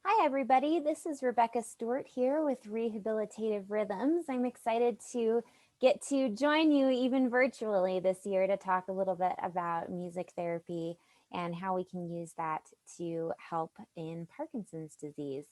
Hi, everybody. This is Rebecca Stewart here with Rehabilitative Rhythms. I'm excited to get to join you even virtually this year to talk a little bit about music therapy and how we can use that to help in Parkinson's disease.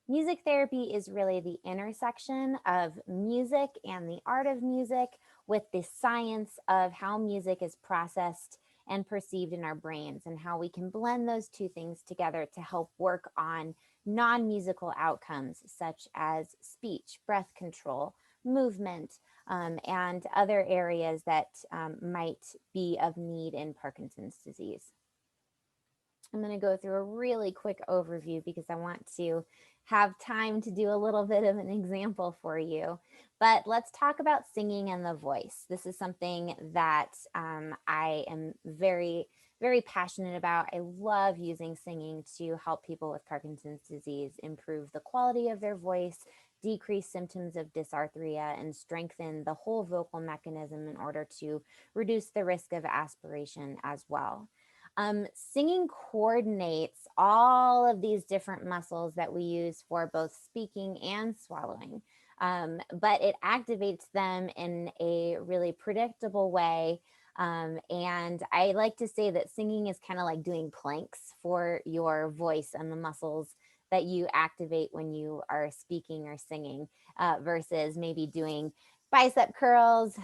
Music therapy is really the intersection of music and the art of music with the science of how music is processed and perceived in our brains, and how we can blend those two things together to help work on non musical outcomes such as speech, breath control, movement, and other areas that might be of need in Parkinson's disease. I'm going to go through a really quick overview because I want to have time to do a little bit of an example for you. But let's talk about singing and the voice. This is something that I am very passionate about. I love using singing to help people with Parkinson's disease improve the quality of their voice, decrease symptoms of dysarthria, and strengthen the whole vocal mechanism in order to reduce the risk of aspiration as well. Singing coordinates all of these different muscles that we use for both speaking and swallowing, but it activates them in a really predictable way. And I like to say that singing is kind of like doing planks for your voice and the muscles that you activate when you are speaking or singing, versus maybe doing bicep curls,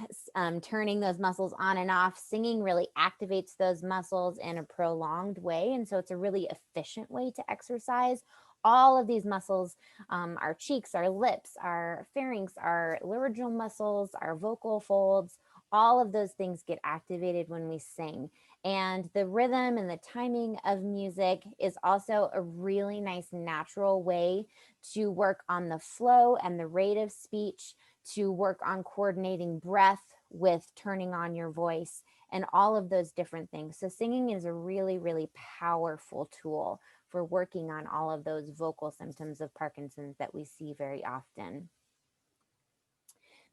turning those muscles on and off. Singing really activates those muscles in a prolonged way. And so it's a really efficient way to exercise all of these muscles, our cheeks, our lips, our pharynx, our laryngeal muscles, our vocal folds. All of those things get activated when we sing. And the rhythm and the timing of music is also a really nice natural way to work on the flow and the rate of speech, to work on coordinating breath with turning on your voice and all of those different things. So singing is a really powerful tool for working on all of those vocal symptoms of Parkinson's that we see very often.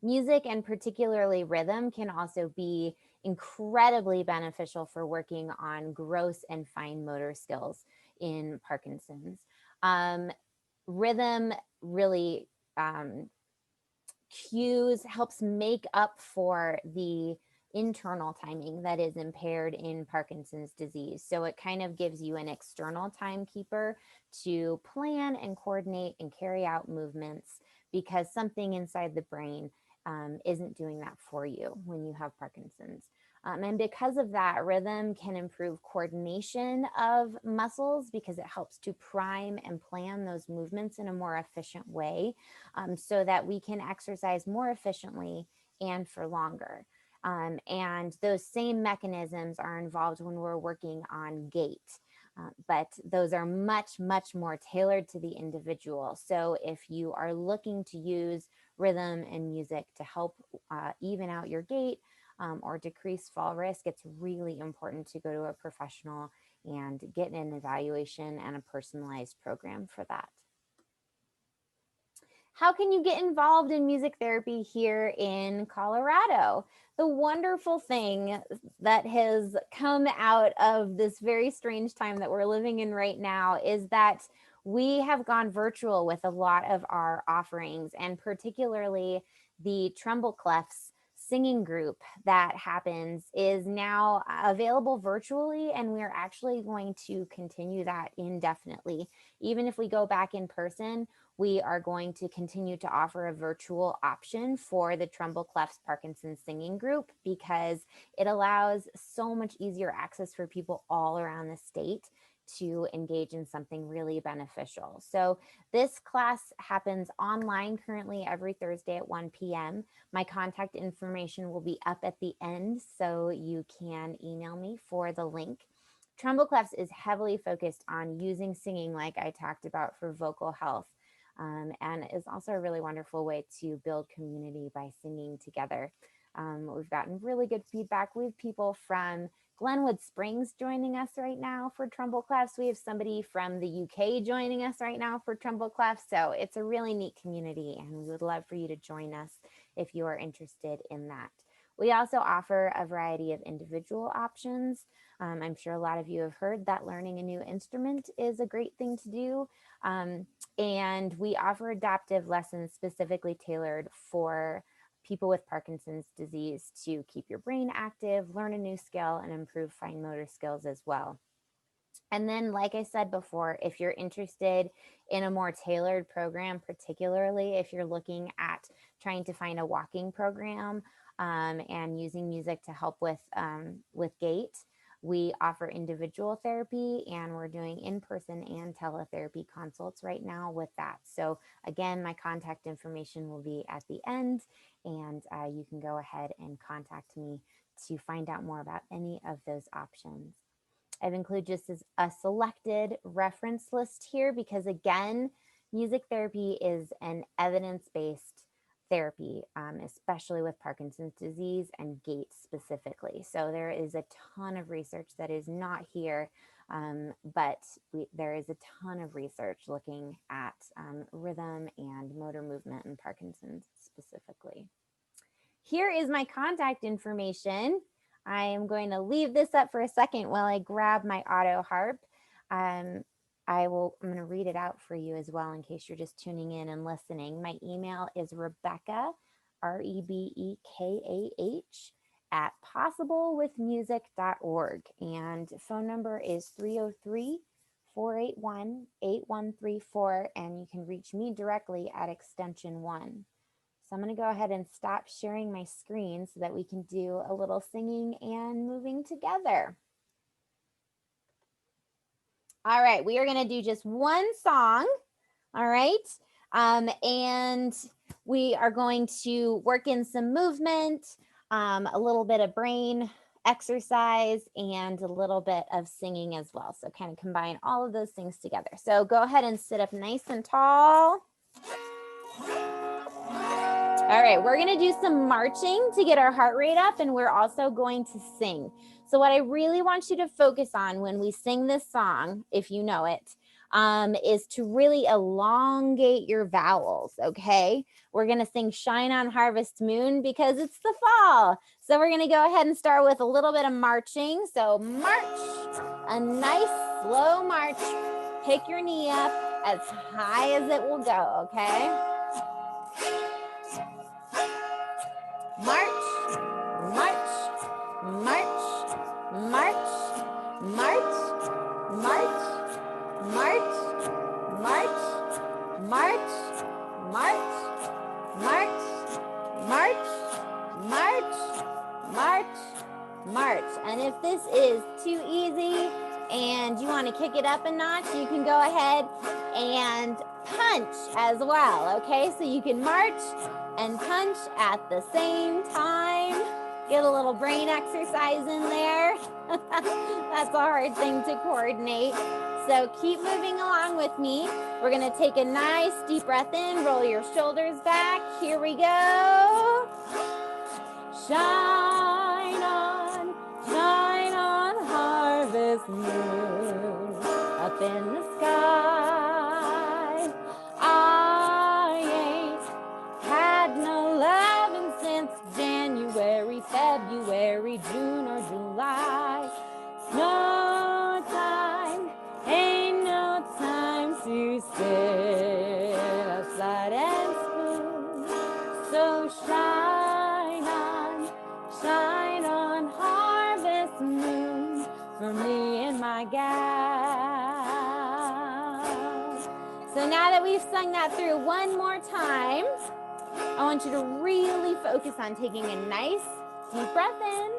Music, and particularly rhythm, can also be incredibly beneficial for working on gross and fine motor skills in Parkinson's. Rhythm really cues helps make up for the internal timing that is impaired in Parkinson's disease. So it kind of gives you an external timekeeper to plan and coordinate and carry out movements, because something inside the brain isn't doing that for you when you have Parkinson's. And because of that, rhythm can improve coordination of muscles because it helps to prime and plan those movements in a more efficient way, so that we can exercise more efficiently and for longer. And those same mechanisms are involved when we're working on gait. But those are much more tailored to the individual. So if you are looking to use rhythm and music to help even out your gait, or decrease fall risk, it's really important to go to a professional and get an evaluation and a personalized program for that. How can you get involved in music therapy here in Colorado? The wonderful thing that has come out of this very strange time that we're living in right now is that we have gone virtual with a lot of our offerings, and particularly the Trumbull Clefs singing group that happens is now available virtually, and we're actually going to continue that indefinitely. Even if we go back in person, we are going to continue to offer a virtual option for the Trumbull Clefs Parkinson's Singing Group, because it allows so much easier access for people all around the state to engage in something really beneficial. So this class happens online currently every Thursday at 1 p.m. My contact information will be up at the end, so you can email me for the link. Trumbull Clefs is heavily focused on using singing, like I talked about, for vocal health. And is also a really wonderful way to build community by singing together. We've gotten really good feedback. We have people from Glenwood Springs joining us right now for Trumbull Clefs. We have somebody from the UK joining us right now for Trumbull Clefs. So it's a really neat community, and we would love for you to join us if you are interested in that. We also offer a variety of individual options. I'm sure a lot of you have heard that learning a new instrument is a great thing to do. And we offer adaptive lessons specifically tailored for people with Parkinson's disease to keep your brain active, learn a new skill, and improve fine motor skills as well. And then, like I said before, if you're interested in a more tailored program, particularly if you're looking at trying to find a walking program and using music to help with gait, we offer individual therapy, and we're doing in-person and teletherapy consults right now with that. So again, my contact information will be at the end, and you can go ahead and contact me to find out more about any of those options. I've included just as a selected reference list here because, again, music therapy is an evidence-based therapy, especially with Parkinson's disease and gait specifically. So there is a ton of research that is not here, but there is a ton of research looking at rhythm and motor movement in Parkinson's specifically. Here is my contact information. I am going to leave this up for a second while I grab my auto harp. I'm going to read it out for you as well in case you're just tuning in and listening. My email is Rebecca, REBEKAH, at possiblewithmusic.org. And phone number is 303-481-8134. And you can reach me directly at extension 1. So I'm going to go ahead and stop sharing my screen so that we can do a little singing and moving together. All right, we are going to do just one song. All right. And we are going to work in some movement, a little bit of brain exercise, and a little bit of singing as well. So kind of combine all of those things together. So go ahead and sit up nice and tall. All right, we're going to do some marching to get our heart rate up, and we're also going to sing. So what I really want you to focus on when we sing this song, if you know it, is to really elongate your vowels, okay? We're going to sing Shine on Harvest Moon because it's the fall. So we're going to go ahead and start with a little bit of marching. So march, a nice slow march. Pick your knee up as high as it will go, okay? March, march, march, march, march, march, march, march, march, march, march, march, march, march, march. And if this is too easy and you want to kick it up a notch, you can go ahead and punch as well, okay? So you can march and punch at the same time. Get a little brain exercise in there. That's a hard thing to coordinate. So keep moving along with me. We're gonna take a nice deep breath in, roll your shoulders back. Here we go. Shine on, harvest moon, up in the sky. I ain't had no loving since January, February, June, or July. No time, ain't no time to sit outside and spoon. So shine on harvest moon for me and my gal. So now that we've sung that through one more time, I want you to really focus on taking a nice deep breath in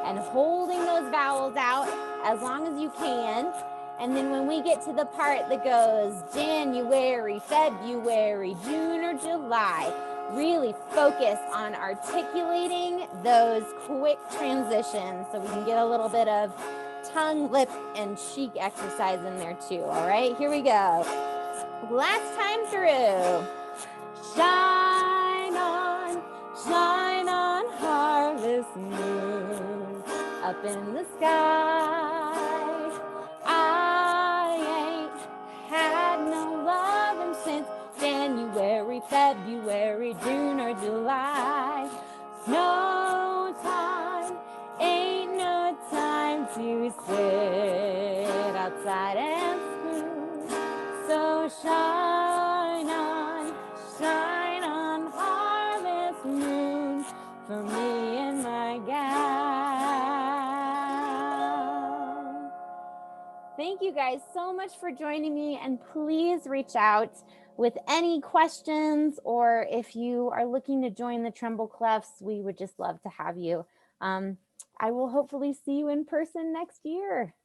and holding those vowels out as long as you can. And then when we get to the part that goes January, February, June, or July, really focus on articulating those quick transitions so we can get a little bit of tongue, lip, and cheek exercise in there too. All right, here we go. Last time through. Shine on harvest moon, up in the sky. I ain't had no loving since January, February, June, or July. No sit outside and spoon. So shine on, harvest moon, for me and my gal. Thank you guys so much for joining me, and please reach out with any questions, or if you are looking to join the Tremble Clefs, we would just love to have you. I will hopefully see you in person next year.